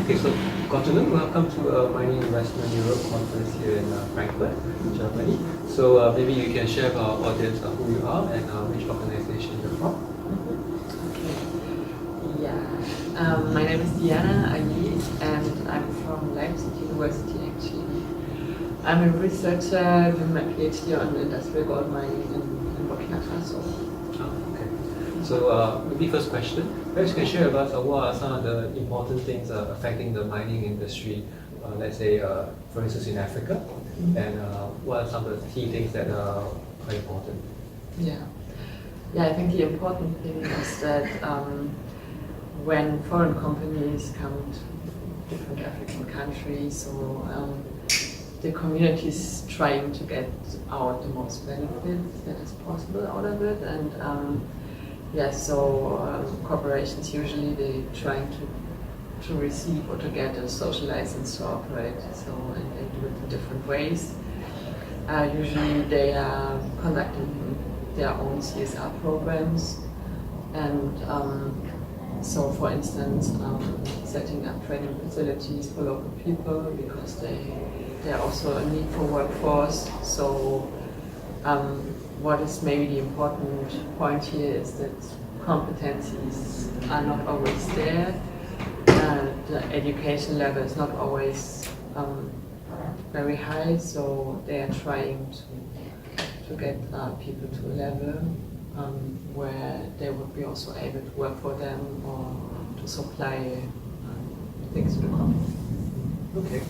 Okay, so good afternoon. Welcome to Mining Investment Europe conference here in Frankfurt, Germany. So maybe you can share with our audience who you are and which organization you're from. Okay. Yeah. My name is Diana Ayeh, and I'm from Leipzig University actually. I'm a researcher doing my PhD on industrial gold mining in Burkina Faso. Okay. So maybe first question, perhaps you can share with us what are some of the important things affecting the mining industry, let's say for instance in Africa, and what are some of the key things that are quite important? Yeah. Yeah, I think the important thing is that when foreign companies come to different African countries, so the community is trying to get out the most benefits that is possible out of it, and corporations usually they trying to receive or to get a social license to operate. So and they do it in different ways. Usually they are conducting their own CSR programs, and so for instance setting up training facilities for local people because they are also a need for workforce. So what is maybe the important point here is that competencies are not always there. The education level is not always very high, so they are trying to get people to a level where they would be also able to work for them or to supply things to the company. Okay.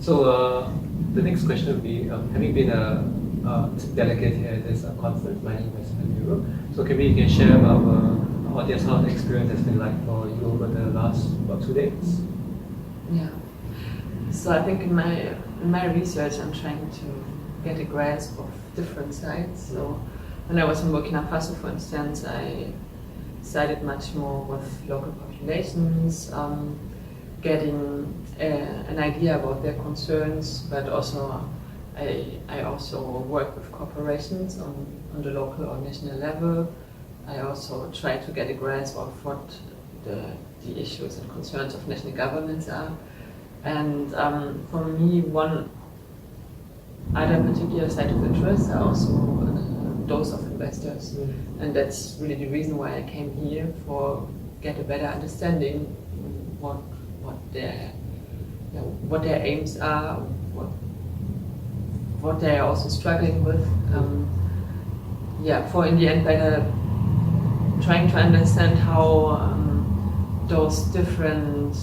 So the next question would be, having been a delegate here at this conference, Mining Investment Europe, so maybe you can share about our audience how the experience has been like for you over the last, 2 days? Yeah. So I think in my research I'm trying to get a grasp of different sides. So when I was in Burkina Faso, for instance, I studied much more with local populations, getting an idea about their concerns, but also I also work with corporations on the local or national level. I also try to get a grasp of what the issues and concerns of national governments are. And for me, one other particular side of interest are also those of investors. And that's really the reason why I came here, for get a better understanding what their aims are, what they are also struggling with. For in the end better trying to understand how those different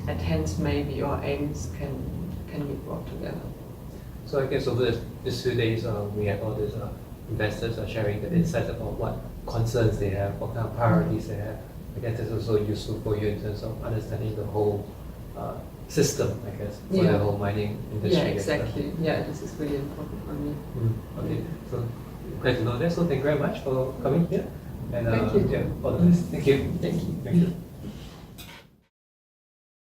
attempts maybe or aims can be brought together. So I guess over these 2 days we have all these investors are sharing the insights about what concerns they have, what kind of priorities they have. I guess that's also useful for you in terms of understanding the whole system, I guess, for the whole mining industry. Yeah, exactly. Yeah, this is really important for me. Okay, so glad to know that. So thank you very much for coming here. And thank you. all the best. Thank you. Thank you. Thank you.